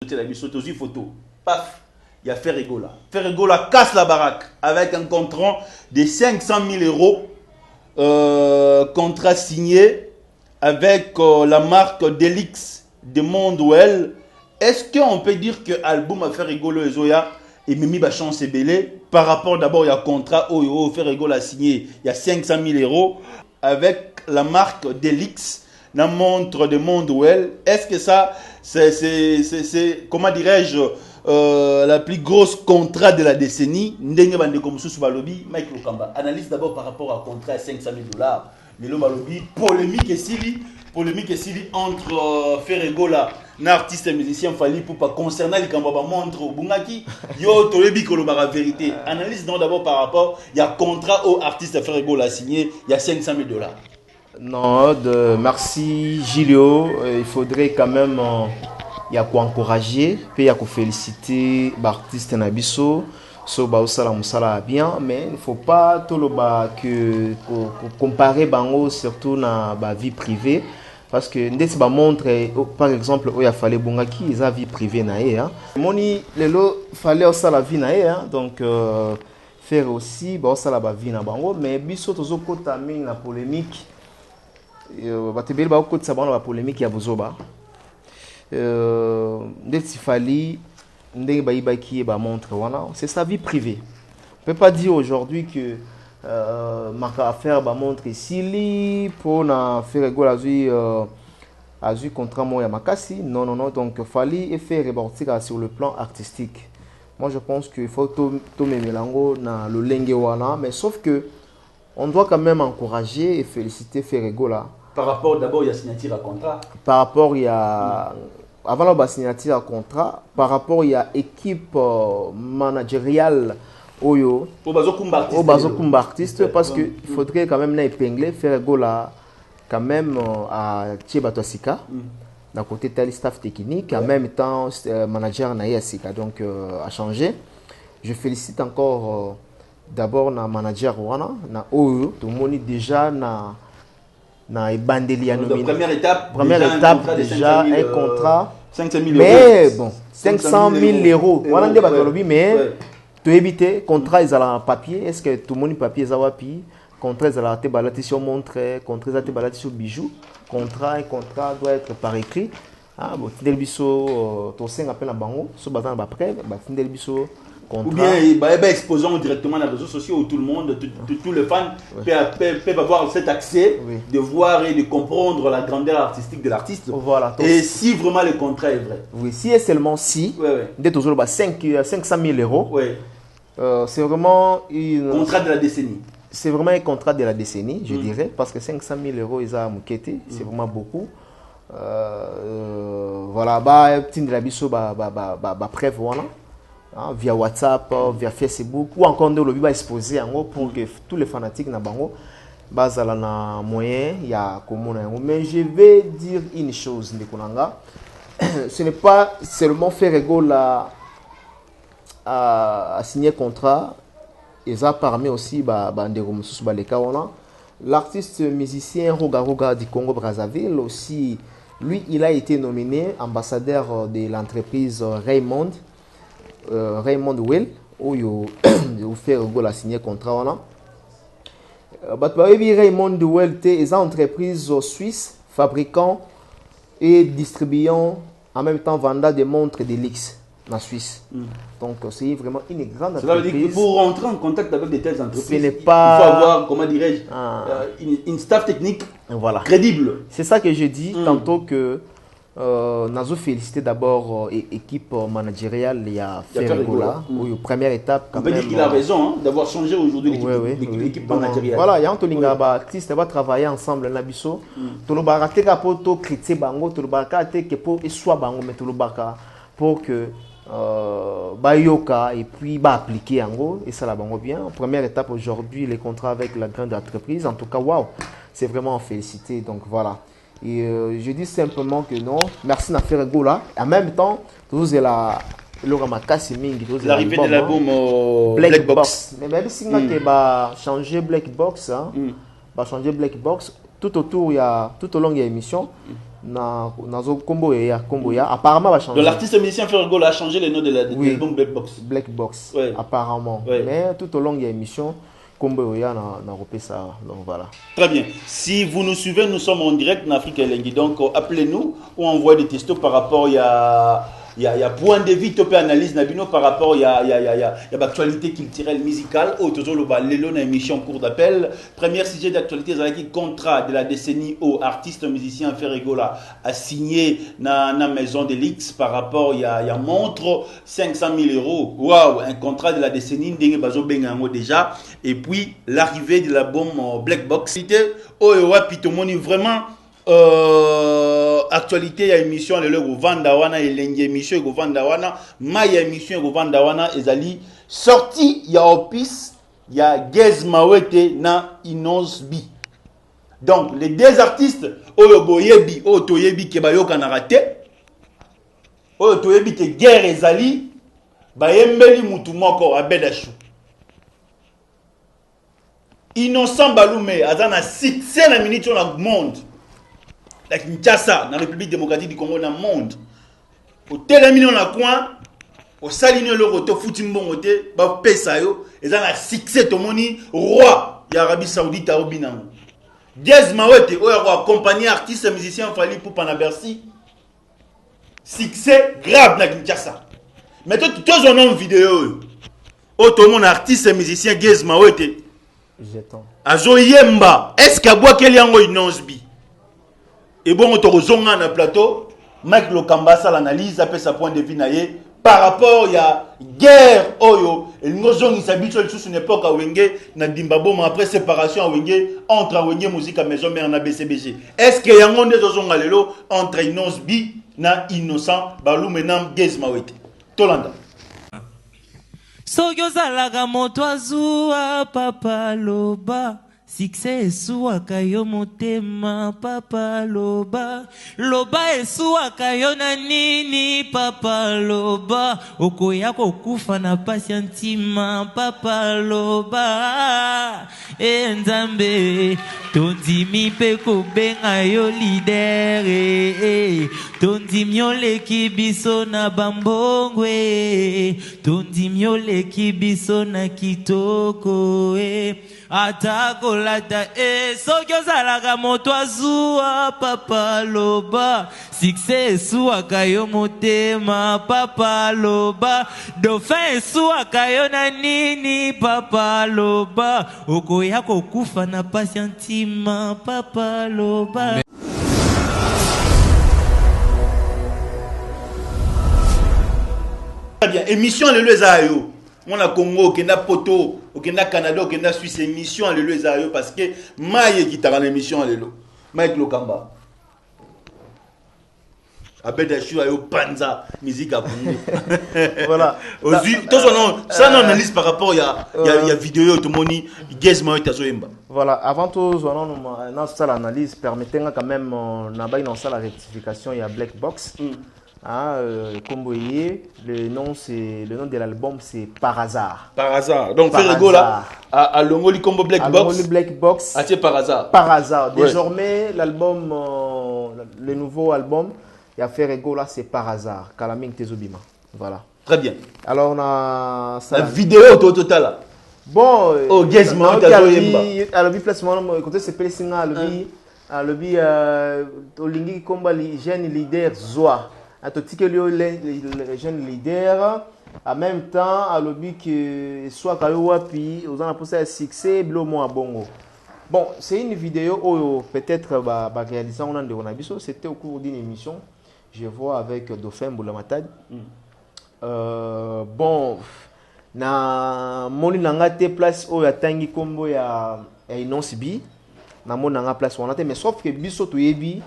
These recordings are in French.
une photo. Paf, il y a Ferregola. Ferregola casse la baraque avec un contrat de 500 000 euros. Contrat signé avec la marque Delix de Mondwell. Est-ce qu'on peut dire que l'album a fait rigoler les Zoya et Mimi Bachon s'est belé par rapport d'abord il y a un contrat où fait rigoler a signé il y a 500 000 euros avec la marque Delix, la montre de Mondwell. Est-ce que ça c'est comment dirais-je la plus grosse contrat de la décennie? Ndenge bande comme sous Balobi, Mike Lokamba. Analyse d'abord par rapport à contrat à 500 000 $. Mais le Balobi, polémique et Sili entre Ferregola, un artiste et musicien Fali pour pas concernant les Kambaba montre au Bungaki, yo tolebi kolobara vérité. Analyse donc d'abord par rapport, il y a contrat au artiste Ferregola signé, il y a 500 000 $. Non, merci Gilio, il faudrait quand même il y a quoi encourager, puis il y a quoi féliciter l'artiste Nabiso, so ba osala musala bien, mais il faut pas tout le bas que comparer bango surtout na ba vie privée parce que ndesi ba montre par exemple il a fallu bungaki ils a vie privée na hein. Moni lelo fallait osala vie na hein, donc faire aussi ba osala ba vie na bango mais biso tozo kota mingi na polémique batebeli ba kota bango ba polémique ya bozoba ndesi fali ndenge baibaki ba montre wana c'est sa vie privée. On peut pas dire aujourd'hui que maka affaire ba montre ici pour na faire rigoler azui contrat moya makasi non donc fali et faire rebortir sur le plan artistique. Moi je pense qu'il faut to memelango na le lenge wana mais sauf que on doit quand même encourager et féliciter Ferregola. Par rapport d'abord il y a signature à contrat. Par rapport il y a avant la signature à contrat, par rapport il y a équipe managériale au Bazokumba artiste parce que il faudrait quand même épingler Ferregola quand même à Tchebatosika d'un côté tel staff technique en même temps manager na Yasika donc a changé. Je félicite encore d'abord na manager wana na Oyo tout le monde déjà na bandeli première étape déjà un contrat 500 000 mais bon 500 000 euros voilà ndé batolobi mais tu éviter contrat ils ont papier est-ce que tout le monde papier ça va pi contrat ils ont te balati sur montre contrat ils ont te balati sur bijoux un contrat doit être par écrit ah bon tindel biso to senga pe na bango so bazana ba preuve ba tindel biso contrat. Ou bien exposant directement dans les réseaux sociaux où tout le monde, tous les fans peuvent avoir cet accès de voir et de comprendre la grandeur artistique de l'artiste. Voilà. Et si vraiment le contrat est vrai. Oui, si et seulement si, dès toujours 500 000 euros, c'est vraiment une... Contrat de la décennie. C'est vraiment un contrat de la décennie, je dirais, parce que 500 000 euros, ils ont moquetté, c'est vraiment beaucoup. Voilà, petit de la biso, preuve, voilà. Via WhatsApp, via Facebook ou encore de l'objet exposé pour que tous les fanatiques na bango bazala na moyen ya komona. Mais je vais dire une chose Ndekonanga, ce n'est pas seulement Ferregola à signer contrat, et ça permet aussi bandeko mususu baleka wana. L'artiste musicien Roga du Congo Brazzaville aussi, lui il a été nominé ambassadeur de l'entreprise Raymond Well où il fait Ferregola signer contrat wana Raymond Well est une entreprise suisse fabricant et distribuant en même temps vendant des montres Delix en Suisse. Donc c'est vraiment une grande entreprise. Ça veut dire que pour rentrer en contact avec de telles entreprises, il faut avoir, comment dirais-je, une staff technique crédible. C'est ça que je dis tantôt que Nazo féliciter d'abord équipe managériale, il y a Ferregola, première étape. On peut dire qu'il a raison d'avoir changé aujourd'hui l'équipe managériale. Voilà, il y a Antolinga artiste va travailler ensemble Nabiso. Tout le baraka pour to critiquer bango, tout le baraka que pour soit bango mais tout le baraka pour que bayoka et puis appliquer en gros et ça la bango bien. Première étape aujourd'hui les contrats avec la grande entreprise. En tout cas, waouh, c'est vraiment à féliciter. Donc voilà. Et je dis simplement que non, merci à Ferregola. En même temps, vous avez l'arrivée de l'album Black Box. Mais même si on va changer Black Box, changer Black Box, tout au long de l'émission, nazo combo ya apparemment va changer. Donc l'artiste musicien Ferrego a changé le nom de l'album Black Box. Black Box, ouais. Apparemment. Ouais. Mais tout au long de l'émission, combo ya na repé ça. Donc voilà. Très bien. Si vous nous suivez, nous sommes en direct en Afrique Elengi. Donc appelez-nous ou envoyez des textos par rapport il y a point de vue, top analyse nabino par rapport il y a l'actualité culturelle musicale au toujours le émission cours d'appel. Premier sujet d'actualité c'est le contrat de la décennie au artiste musicien Ferrego a signé na maison de l'X par rapport il y a montre 500 000 euros. Waouh, un contrat de la décennie ndenge bazo bengango déjà et puis l'arrivée de l'album Black Box. C'était pitomoni vraiment actualité ya émission le go vanda wana elenge émission go vanda wana maya émission go vanda wana ezali sorti ya opis ya Gez Mawete na Inos B. Donc les deux artistes oyo boyebi oyo toyebi ke bayoka na raté oyo toyebi ke guerre ezali bayembeli mutu moko abedashu Innocent Balume azana succès na minute na monde la Kinshasa, dans la République démocratique du Congo, dans le monde. Au télémine on a coin, au saline le roto foutimbo moté, ba pesayo, et ça a succès to moni roi d'Arabie Saoudite à Obinango. Gez Mawete, roi compagnie artiste musicien fali pour Panabersi. Succès grave na Kinshasa. Mais toi tu as un vidéo. Oh tout le monde artiste musicien Gez Mawete. J'attends. Azo yemba, est-ce qu'à boire quel yango inonsbi? Et bon, on te zonga na plateau, Mike Lokamba ça l'analyse, après sa point de vue naie, par rapport il y a guerre oyo, et nous zongi s'habitue sur une époque à Wenge, na Dimbabo, mais après séparation à Wenge, entre Wenge musique à maison mère na BCBG. Est-ce qu'il y a un monde de zonga lelo entre Inos B na Innocent Balou menam Gez Mawete? Tolanda. Sogyo zalaga moto azua papa loba. Succès esuwaka yo motema papa loba loba esuwaka yo na nini papa loba okoya kokufa na pasi ya ntima papa loba Nzambe tondimi mpe kobenga yo lider tondimi oleki biso na bambongwe tondimi oleki biso na kitoko atako lata soki ozalaka moto azwa papa loba succès esuwaka yo motema papa loba dauphin esuwaka yo na nini papa loba okoya kokufa na pasi ya ntima papa loba. Très bien, émission le Lezayo. On a Congo, Kenda Poto, Kenda Canada, Kenda Suisse, émission le Lezayo parce que Maïe qui t'a l'émission le Mike Lokamba. Abedashu ayo Panza, musique à Congo. Voilà. Ça on analyse par rapport il y a vidéo tout le monde Gez Mawete Zoemba. Voilà, avant tout on ça l'analyse permettez-moi quand même na ba ina ça la rectification il y a Black Box. Comboyer, le nom de l'album c'est Par hasard. Par hasard. Donc Ferrego là à Longoli Combo Black Box. Longoli Black Box. Ah c'est par hasard. Par hasard. Désormais l'album le nouveau album il y a Ferrego là c'est Par hasard. Kalaming Tezobima. Voilà. Très bien. Alors on a ça, la vidéo total là. Bon Gez Mawete Zoemba. Alors bi placement côté c'est Pelsinga le bi Olingi Komba jeune leader Zoa. À tout que les jeunes leaders en même temps à l'objet que soit Kayowapi aux en a succès blomo à bongo. Bon, c'est une vidéo où peut-être réalisé on a c'était au cours d'une émission. Je vois avec Dauphin Boulamatad. Bon na moni nanga te place où ya tangi kombo ya Inosibi na moni nanga place on a mais sauf que biso to yebi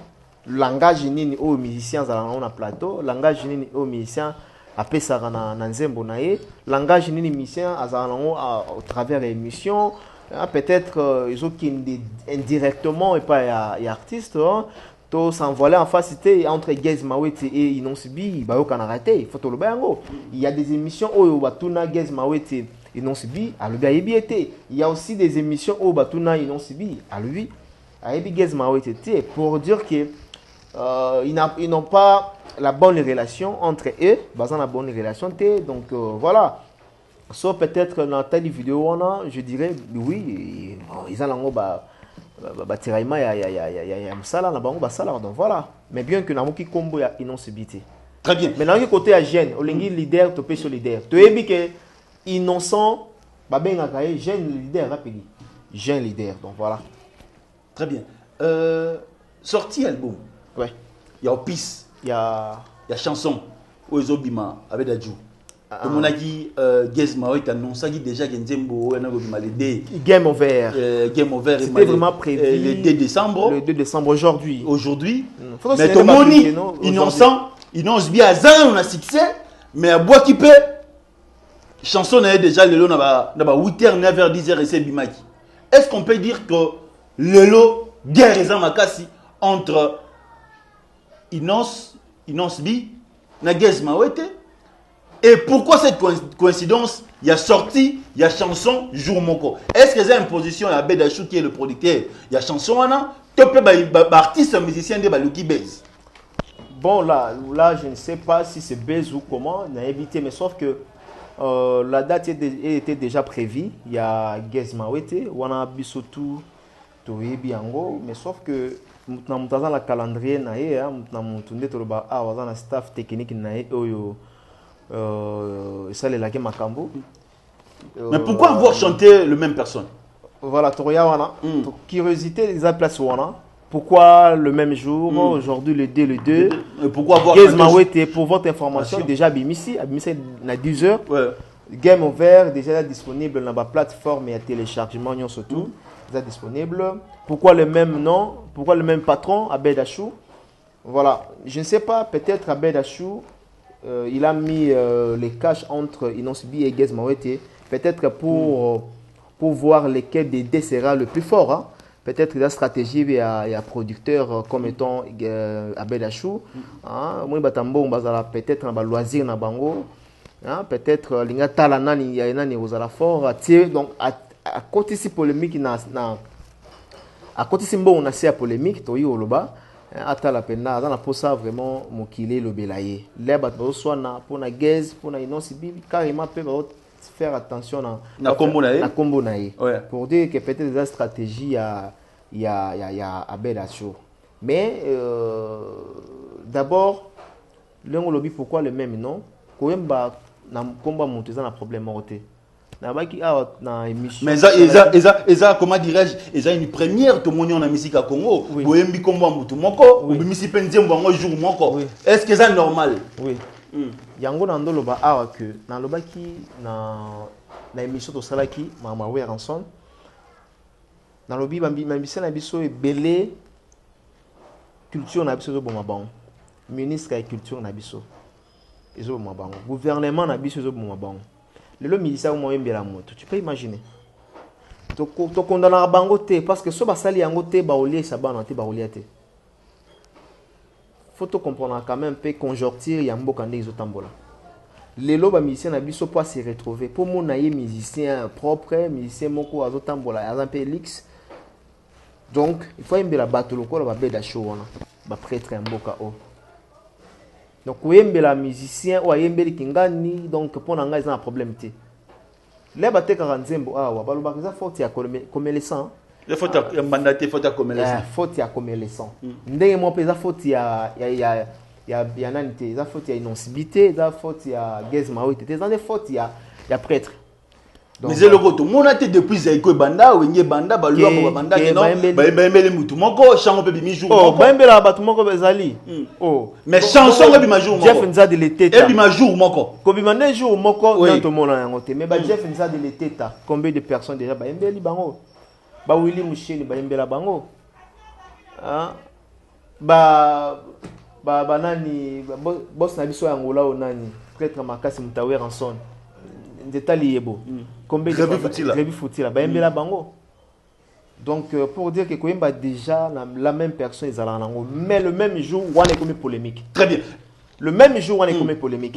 langage nini aux musiciens on a plateau langage nini aux musiciens après ça na nzembo na ye langage nini musicien au travers l'émission peut-être ils ont indirectement et pas y artiste to s'envoler en face entre Gez Mawete et Inosibi ba yo kana raté faut le bango il y a des émissions où batuna Gez Mawete Inosibi a le bayebi été il y a aussi des émissions où batuna Inosibi a lui a Gez Mawete pour dire que ils n'ont pas la bonne relation entre eux, basant la bonne relation, donc voilà. Sauf peut-être dans telle vidéo, je dirais, oui, ils ont tiraillement, il y a un salaire, donc voilà. Mais bien que dans qui combo, il y a innocibité. Très bien. Mais dans le côté à jeune, au lingi leader, tu peux solidaire. Tu es bien que innocent, jeune leader, rapide. Jeune leader, donc voilà. Très bien. Sorti album. Ouais. Il y a Opis. Il y a chanson. Oezobima avec Dadju. Comme on a dit, Gezma est annoncé déjà Genzembo, Game Over. Game Over. C'était vraiment prévu. Le 2 décembre. Le 2 décembre aujourd'hui. Aujourd'hui. Mais tout le monde, innocent, innocent bien à Zan, on a succès. Mais à Bois qui peut, chanson est déjà le lot, 8h, 9h, 10h, et c'est Bimaki. Est-ce qu'on peut dire que le lot, guerre et Zamakasi, entre Innocent Bi, Nagezma Wete? Et pourquoi cette coïncidence? Il y a sorti, il y a chanson, jour moko. Est-ce que c'est une position à Bedachou qui est le producteur? Il y a chanson, tu peux artiste, musicien de Baluki Bez. Bon, là, je ne sais pas si c'est Bez ou comment, on a évité, mais sauf que la date était déjà prévue. Il y a Gezma Wete, on a Bissotou, mais sauf que dans le calendrier, dans le staff technique, ça les lagues Makambo. Mais pourquoi avoir chanté le même personne? Voilà, Toria Wana. Curiosité, les places Wana. Pourquoi le même jour, aujourd'hui le 2? Pourquoi avoir chanté? Pour votre information, déjà Abimisi à 10h. Ouais. Game Over, déjà disponible dans la plateforme et à téléchargement, surtout. Déjà disponible. Pourquoi le même nom? Pourquoi le même patron, Abed Achou? Voilà, je ne sais pas, peut-être Abed Achou. Il a mis les caches entre Innocbi et Gezma Wete, peut-être pour voir lequel des deux sera le plus fort. Hein. Peut-être la stratégie il y a producteur comme étant Abed Achou. Moi, peut-être un loisir na bango. Peut-être l'inga talana il y a un aux la fort. Donc à côté si polémique à côté si bon on a assez polémique toi au loba. Ata la pena dans la posa vraiment mokile le belaye les bateaux soit na pour na gaz pour na innocibi carrément peut faire attention na combo na pour dire que peut-être des stratégies il y a Abed Achou mais d'abord le lobby pourquoi le même nom quand ba na combat monter dans un problème morté. Mais ça, comment dirais-je, ils ont une première, tout le monde en musique à Congo. Est-ce que c'est normal? Oui. Yango nando loba awa que na loba ki na émission to salaki mama we ranson. Na lobi bambisa na biso ebele culture na biso zo boma bango. Ministre de culture na biso. Ezo boma bango. Gouvernement na biso zo boma bango. Le ministère la moto, tu peux imaginer. Tu condamnes à bangote parce que ce basali angote baolier sabanante baoliate. Faut te comprendre quand même peu conjoncture yambo kande izotambola. Les loba musiciens na biso pas se retrouver pour mon naie musicien propre, musicien moko azotambola azampe Elix. Donc il faut aimer la battle ko ba beda show wana ba prêtre mboka o. Donc, vous avez la musicien, ou ayembeli kingani, donc pour n'engager ils ont un problème. Les bâtés 45, il faut y a comme les sangs. Il faut y a mandaté, faut y a comme les sangs. Faut y a comme les sangs. Ndenge mo pesa faut y a nanite, il faut y a innocibité, il faut y a Gezma Wete, il faut y a prêtre. Mais c'est le retour. Mon até depuis Zaiko Banda, ou Nye Banda, Balua pour Banda, non, Baembele Moutumoko, Chango Pébi jour. Oh, Baembele Batumoko Bezali. Oh, mais chanson Pébi jour. Jeff Nzade l'été. Pébi jour Moko. Kobimane jour Moko, non, tout le monde a un côté. Mais Jeff Nzade l'été, combien de personnes déjà Baembele Bango? Ba Willy Moucheni, Baembele Bango. Nani, boss Nabiso Angola ou Nani, prêtre Makasi Moutawe Ranson. Détail yebo. Combien de faut-il là bango. Donc pour dire que Koyemba déjà la même personne ils allaient en mais le même jour on est comme polémique. Très bien. Le même jour on est comme polémique.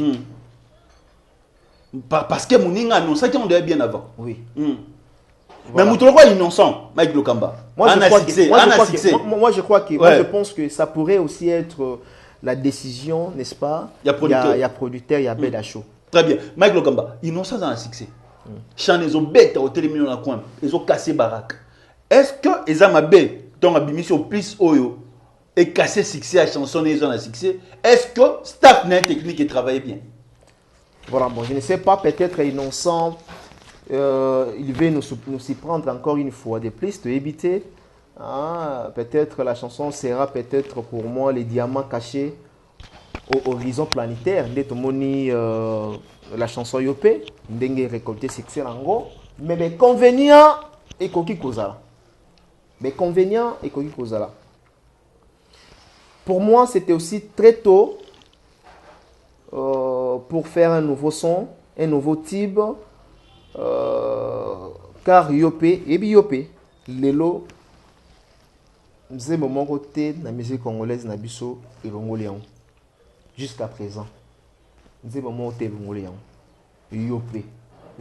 Parce que Mouninga annonçait qu'on devait bien avant. Oui. Mais Moutolo est innocent, Mike Lokamba. Moi, je crois que, Ouais. je pense que ça pourrait aussi être la décision, n'est-ce pas? Il y a producteur. Il y a producteur, il y a Bedacho. Très bien. Mike Lokamba, innocent dans le succès. Chan, ils ont bête au télémino dans la coin. Ils ont cassé baraque. Est-ce que les Amabé, dont Abimisi au plus Oyo, et cassé succès à chanson et ils ont un succès? Est-ce que staff n'a technique et travaille bien? Voilà, bon, je ne sais pas, peut-être innocent, il va nous s'y prendre encore une fois de plus, de éviter. Ah, peut-être la chanson sera peut-être pour moi les diamants cachés au horizon planétaire. Dès la chanson Yopé, Ndenge récolter succès en gros. Mais les convénients et Koki Kozala. Mais convénients et Koki Kozala. Pour moi, c'était aussi très tôt pour faire un nouveau son, un nouveau type. Car Yopé, et bien Yopé, Lelo, c'est mon côté de la musique congolaise, Nabiso et Longoléon. Jusqu'à présent. C'est mon côté Longoléon. Yopé.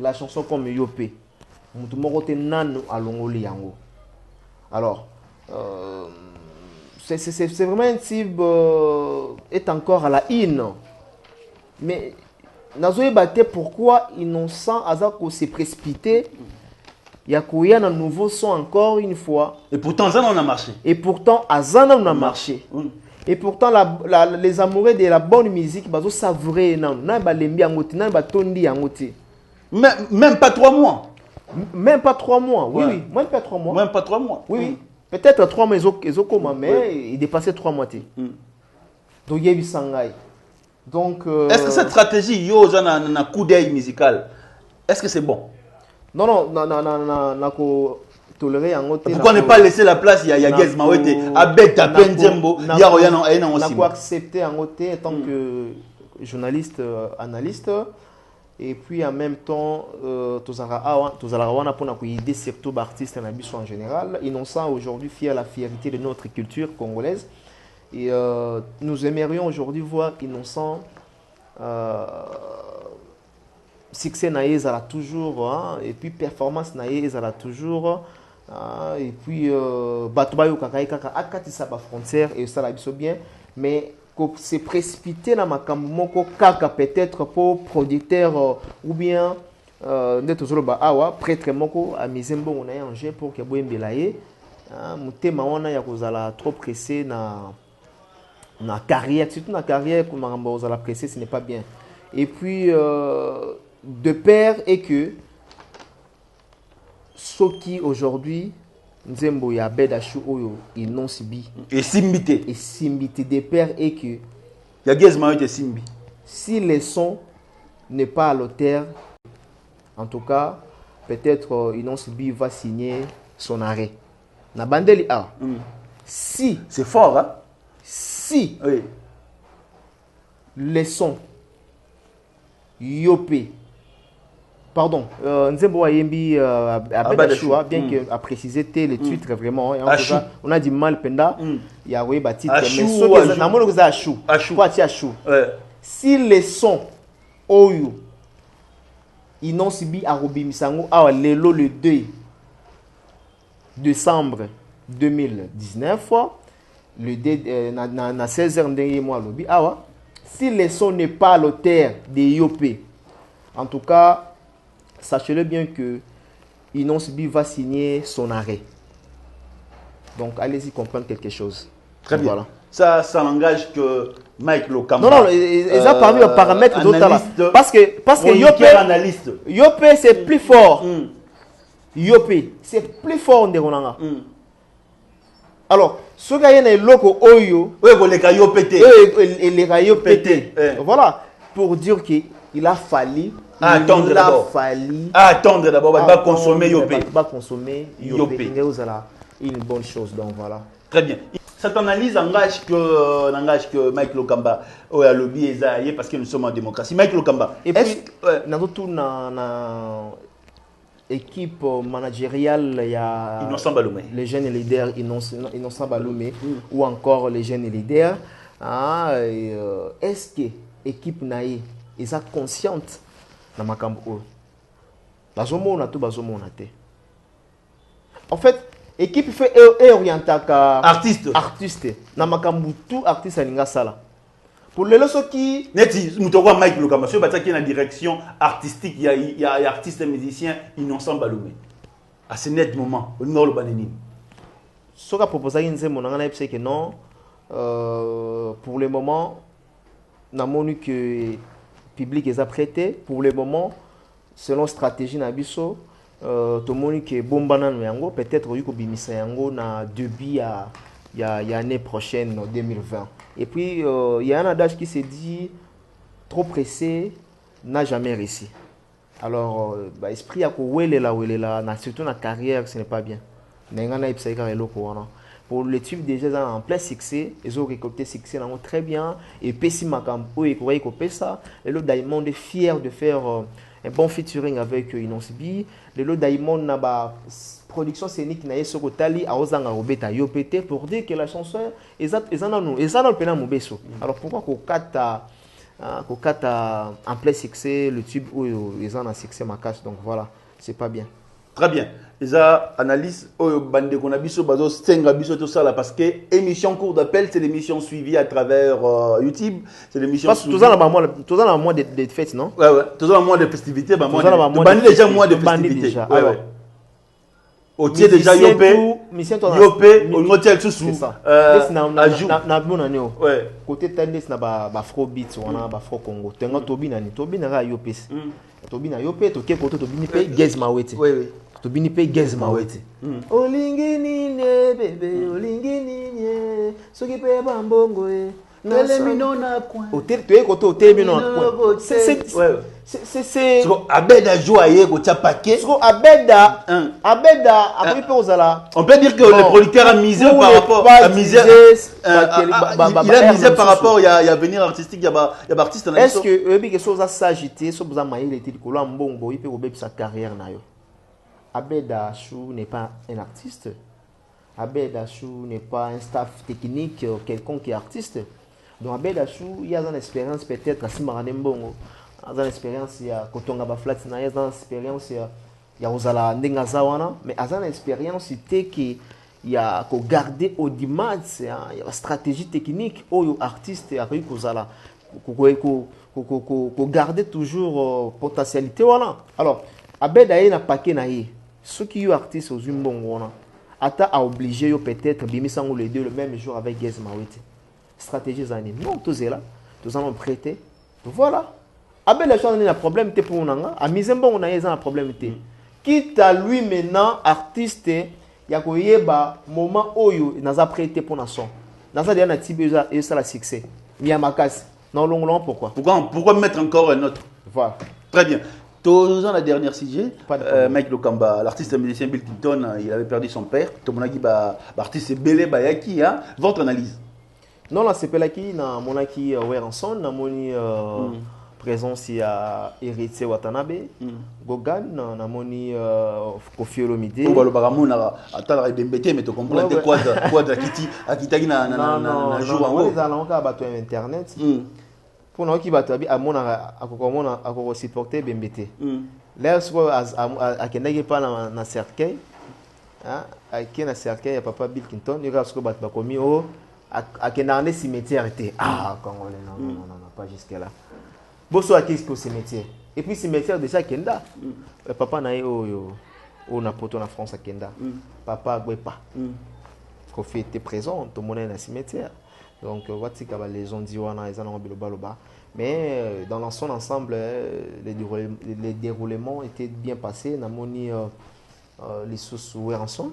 La chanson comme Yopé. Mon côté Nano à Longoléon. Alors, c'est vraiment un type est encore à la in. Mais Nazoé Baté, pourquoi innocent Azako s'est précipité? Il y a un nouveau son encore une fois. Et pourtant, ça on a marché. Et pourtant, Azana on a marché. Et pourtant, les amoureux de la bonne musique, ils savourer. Même pas 3 mois. Même pas 3 mois. Oui, Ouais. oui. Même pas 3 mois. Même pas 3 mois. Oui, oui. Peut-être 3 mois, ils ont mais il dépassait 3 mois. Donc, il y a eu Sangai. Donc, Est-ce que cette stratégie, yo, un coup d'œil musical, est-ce que c'est bon? non, tolérer en côté. Pourquoi ne pas laisser la place? Il y a Gez Mawete, Abet, Abenjembo, il y a Royan, il y a on a accepté en côté en tant que journaliste, analyste. Et puis en même temps, Tozalawana pour nous aider surtout l'artiste en général. Innocent aujourd'hui fier la fierté de notre culture congolaise. Et nous aimerions aujourd'hui voir Innocent succès naïs a toujours hein, et puis performance naïs a toujours et puis Batubayo Kakai Kaka akatisa ba frontière et ça la biso bien mais se précipiter dans ma kamumoko kaka peut-être pour producteur ou bien ndetozoloba awa prêtre moko a mizembo on a un jeu pour que boyembelaye mutema wana ya kozala trop pressé na carrière surtout na carrière comme on la pressé ce n'est pas bien et puis de pair et que ceux qui aujourd'hui Nzembo ya Bedachou oyo ils n'ont subi et Simbité de pair et que il y a Gez Mawete Simbi si le son n'est pas à l'auteur en tout cas peut-être ils n'ont subi va signer son arrêt na bandeli a si c'est fort hein si oui le son Yopé pardon, Nzembo Ayembi Abedachou, bien que a précisé le titre vraiment. On a du mal penda. Il y a oui titre mais Achou. Achou. Si les sons Oyo ils n'ont subi à Robi Misango lelo le 2 décembre 2019 le 16h ndenge moi lobi awa si les sons n'est pas l'auteur de Yopé en tout cas sachez-le bien que Inonsbi va signer son arrêt. Donc allez-y comprendre quelque chose. Très bien. Voilà. Ça n'engage que Mike Lokamba. Non, ils ont parmi aux paramètres d'autres là. Parce que Yopé c'est plus fort. Yopé c'est plus fort de Ronanga. Alors, ce gars est loco Oyo. Oui, les caillots pétés. Et les caillots pétés. Voilà. Pour dire qu'il a fallu. Attendre d'abord. Attendre d'abord. Va consommer Yopé. Va consommer Yopé. Une bonne chose. Donc voilà. Très bien. Cette analyse engage que Mike Lokamba a lobby et parce que nous sommes en démocratie. Mike Lokamba. Et puis, dans équipe managériale, il y a les jeunes leaders Innocent Baloumé ou encore les jeunes leaders. Est-ce que l'équipe naïe est consciente dans ma camp? Bazomona tout bazomona te. en fait équipe fait orienté à artiste na makambu tout artiste alinga sala pour les loso qui neti mutoko Mike Lokamba so bataki na direction artistique il y a artiste et musicien Innocent Balumé à ce net moment au nord le banini ce qu'a proposé Nzembo nangana c'est que non pour le moment na monu que public est apprêté pour le moment selon stratégie na biso to moni que bombana no yango peut-être yuko bimisa yango na début il y a année prochaine en 2020 et puis il y a un adage qui se dit trop pressé n'a jamais réussi alors esprit ya ko welela na surtout na carrière ce n'est pas bien nengana ipsaika eloko wana pour le tube déjà en plein succès ils ont récolté succès très bien et pessi makambo et ko pesa et le Diamond est fier de faire un bon featuring avec Inosibi le lot Diamond na ba production scénique na yeso kotali aozanga robeta yopete pour dire que la chanson ezana le pena mobeso alors pourquoi ko kata en plein succès le tube où ils ont un succès makas donc voilà c'est pas bien. Très bien. Eza analyse au bande qu'on a biso bazo stenga biso tout ça là parce que émission cours d'appel c'est l'émission suivie à travers YouTube, c'est l'émission parce que tout ça là mois de fête non? Ouais tout ça mois de festivités bah moi bande déjà mois de festivités. Ouais. Au tiers déjà yopé au motel sous na bonanio ouais côté tennis na ba afro beat wana ba afro Congo tenga tobina ra yopé tobina yopé to ke côté tobini pe Gez Mawete oui tobini pe Gez Mawete olingi nini bébé olingi nini soki pe bambongo Minona coin. C'est Abeda joie ko paquet. Abeda après peut osala. On peut dire que le producteur a misé par rapport à miser. Il a misé par rapport il y a venir artistique il y a artiste. Est-ce que quelque chose a s'agité so vous a maïl était ko mbongo il peut obéir sa carrière na yo. Abeda Chou n'est pas un artiste. Abeda Chou n'est pas un staff technique quelconque qui est artiste. Donc Abeda Chou il y a une expérience peut-être à Simarane Mbongo. Il y a une expérience il y a Kotonga Baflat, il y a une expérience il y a Ozala Ndengazawana, mais il y a une expérience qui il y a ko garder au dimanche, il y a une stratégie technique au artiste et après Kozala ko garder toujours potentialité voilà. Alors Abeda il n'a pas que naïe. Ceux qui sont artistes aux Zimbabwe, Ata a obligé peut-être Bimisango les deux le même jour avec Gez Mawete. Stratégie zanine. Non, tous là, tous allons prêter. Voilà. Abel la chose un problème te pour nanga. A Mizembo on a un problème te. Quitte à lui maintenant artiste ya ko yeba moment oyo naza prêté pour na son. Naza dia na tibeza et ça la succès. Miyamakasi. Non long pourquoi? Pourquoi mettre encore un autre? Voilà. Très bien. Dans la dernière sujet, Mike Lokamba, l'artiste musicien Bill Clinton, il avait perdu son père. Tomonaki, l'artiste Belé Bayaki, hein? Votre analyse? Non, là, c'est Pelaki, na monaki Weranson, na moni présence il y a Héritier Watanabe, Gogan, na moni Kofi Olomide. On va le baramona, attends, il mais tu comprends quoi de Kiti, Akitagi na jour en haut. Les allons à battre internet. Pour nous qui battent à mon à supporter Bembete. Là, à Kenage pas na cercueil, hein, à Kena cercueil, papa Bill Clinton, il y a ce que battre commis au à Kenane cimetière était congolais non pas jusque là. Bosso à qu'est-ce que cimetière. Et puis cimetière déjà Kenda. Papa na au na poto na France à Kenda. Papa Gwepa. Kofi était présent, tout le monde est dans cimetière. Donc, voici que les gens disent mais dans son ensemble, les déroulements étaient bien passés. On a moni les sous Weranson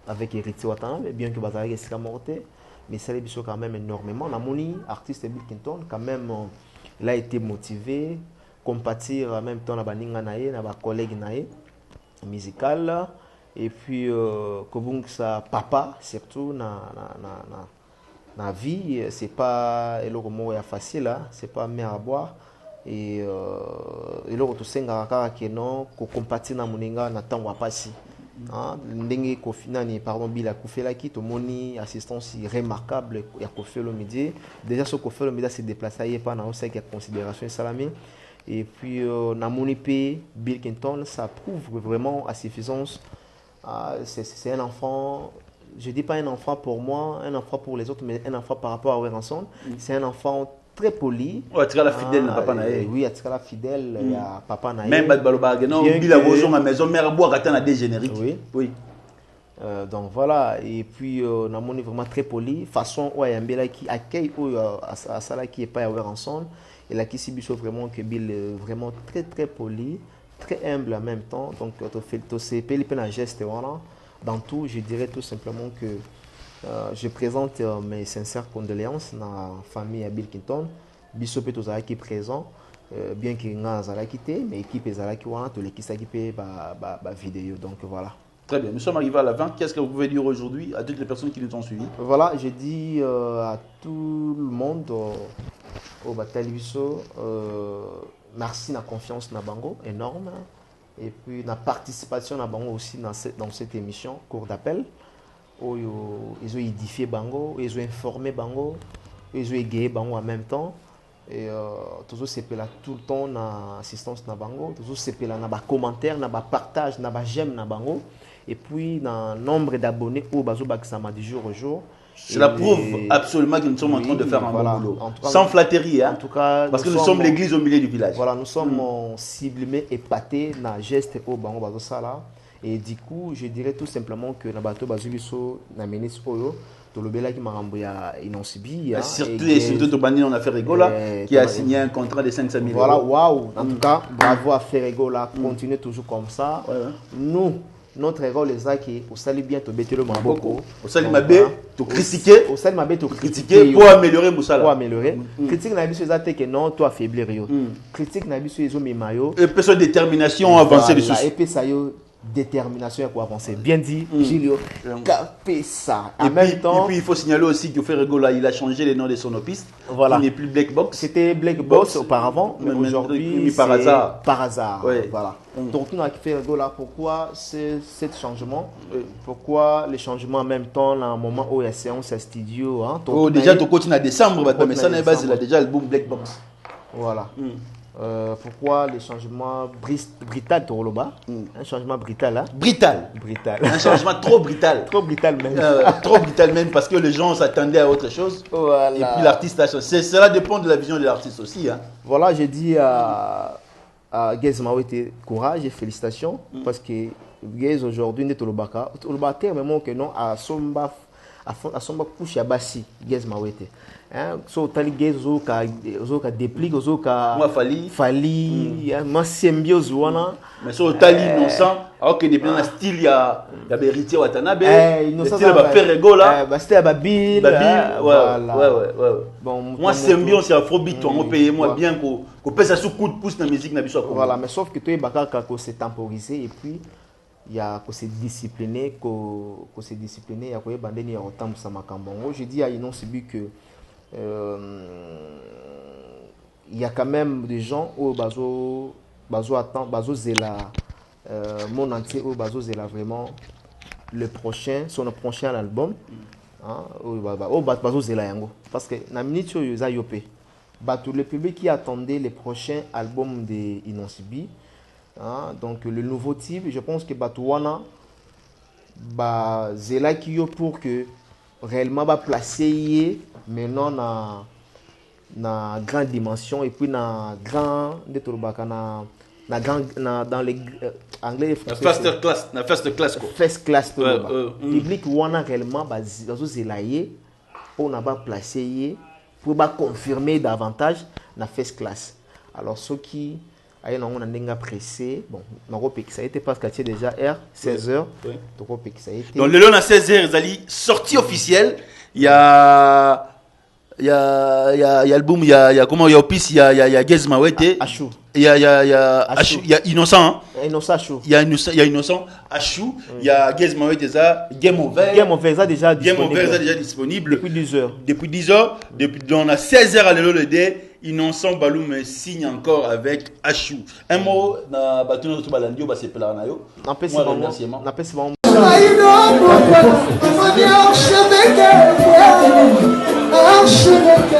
avec Héritier Watanabe, bien que Bazari est morté, mais ça les biso quand même énormément. On a moni artiste Bill Clinton quand même, il a été motivé, compatir en même temps la baninga nae, na ba collègue nae musical et puis kobung sa papa surtout na vie, c'est pas facile, c'est pas mer à boire. Et le retour senga que non, ko compatir na moninga na tango apasi. Ndenge kofinani pardon bila kofela ki to moni assistance remarquable ya kofelo midi. Déjà ce kofelo midi s'est déplacé pas na aussi qu'il y a considération salami. Et puis na moni pe Bill Clinton ça prouve vraiment à suffisance C'est un enfant, je ne dis pas un enfant pour moi, un enfant pour les autres, mais un enfant par rapport à Werenson. C'est un enfant très poli. Ouais, tu as la fidèle, papa naé. Oui, tu as la fidèle, il y a papa naé. Même Baloba, non, il a besoin à maison, mère boire à des génériques. Oui. Oui. Donc voilà, et puis on a montré vraiment très poli. Façon, ouais, un bel qui accueille à ça qui est pas à ensemble. Et là qui s'y vraiment que Bill est vraiment très très poli, très humble en même temps. Donc tu fais un geste voilà. Dans tout, je dirais tout simplement que je présente mes sincères condoléances à la famille à Bill Clinton. Bissop est aux qui présent, bien qu'il n'a pas quitté, mais l'équipe est là qui voilà, tout l'équipe qui peut vidéo. Donc voilà. Très bien, nous sommes arrivés à la fin. Qu'est-ce que vous pouvez dire aujourd'hui à toutes les personnes qui nous ont suivis? Voilà, je dis à tout le monde au Batalibiso, merci de la confiance dans Bango, énorme. Et puis la participation à Bango aussi dans cette émission, cours d'appel. Où ils ont édifié Bango, ils ont informé Bango, ils ont égayé Bango en même temps. Et toujours c'est là tout le temps dans assistance dans Bango, toujours c'est là dans commentaires, dans partage, dans j'aime dans Bango. Et puis dans le nombre d'abonnés au Bazo Baksama du jour au jour. Cela prouve absolument que nous sommes en train de faire un bon boulot. Sans flatterie, hein? En tout cas, parce que nous sommes l'église au milieu du village. Voilà, nous sommes ciblés, épatés dans le geste au Bango Bazo Sala. Et du coup, je dirais tout simplement que dans Bato Bazubiso, dans le ministre Oyo, tout le bel qui m'a renvoyé à Inonsibi. Surtout Tobani, on a fait Regola, qui a signé un contrat de 500 000 euros. Voilà, waouh! En tout cas, bravo à Ferregola, continuez toujours comme ça. Nous, notre rôle est que au sali bien to betelo maboko au sali mabé to critiquer au sali mabé to critiquer pour améliorer musala pour améliorer critique na biso ezate que non toi affaiblir yo critique na biso ezo memayo et personne détermination avancer les choses et puis ça yo détermination pour avancer bien dit Gilio capé ça en même temps et puis il faut signaler aussi que Ferregola il a changé le nom de son office voilà il n'est plus Black Box c'était Black Box auparavant mais aujourd'hui par hasard voilà. Donc nous avons fait Ferregola pourquoi ce changement pourquoi les changements en même temps dans un moment où il y a séance à studio déjà tu continues en décembre mais ça n'est pas il a déjà l'album Black Box voilà. Pourquoi les changements brutal un changement brutal brutal un changement trop brutal trop brutal même parce que les gens s'attendaient à autre chose voilà. Et puis l'artiste a changé cela dépend de la vision de l'artiste aussi voilà j'ai dit à Gez Mawete courage et félicitations parce que Gez aujourd'hui n'est Tolobaka terme que non à Somba couche à Bassi Gez Mawete so tali Gez zoka déplique zoka fali ma symbiose wana mais so tali innocent alors que depuis dans style ya Beritier Watanabe style ba Ferregola style ba Bill ouais bon moi symbiose afrobeat on paye moi bien ko pesa sous coup de pouce dans musique na biso voilà mais sauf que toi bakaka ko se temporiser et puis il y a que se discipliner il y a que bandeni ya otambu sa makambo je dis à Inonsibi que il y a quand même des gens au bazo zela mon entier au bazo zela vraiment son prochain album au bazo zela yango parce que na minute yo za yopé tout le public qui attendait les prochains albums de Inonsibi donc le nouveau type je pense que Batouana zela qui yo pour que réellement placer maintenant na grande dimension et puis na grand dans les anglais et français first class public wana réellement bazo zelaye pour na placer pour confirmer davantage na first class alors ceux qui aye nango na ndenge pressé bon nakopekisa ete parce que tu déjà r 16h tokopekisa ete donc le long à 16h ezali sortie officielle il y a album il y a comment il y a Opis il y a Gez Mawete Achou il y a Innocent Achou il y a Innocent Achou il y a Gez Mawete ça Game Over ça déjà disponible depuis 10h depuis on a 16h à le dé Innocent Baloum signe encore avec Achou un mot na batuno to balandio ba sepela na yo na pesi Archevêque,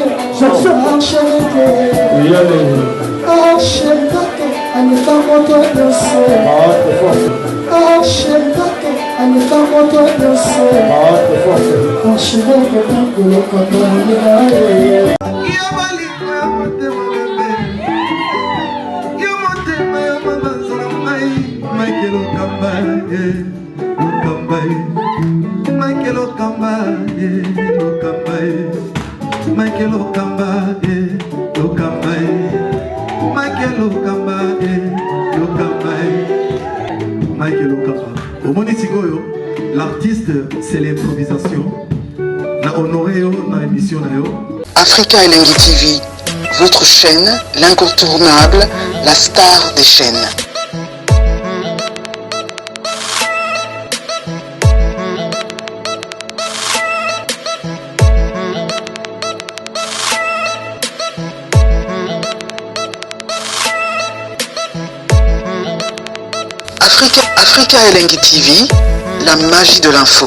L'artiste, c'est l'improvisation. Na honoré na émission na yo. Africa Elengi TV, votre chaîne, l'incontournable, la star des chaînes. Africa Elengi TV, la magie de l'info.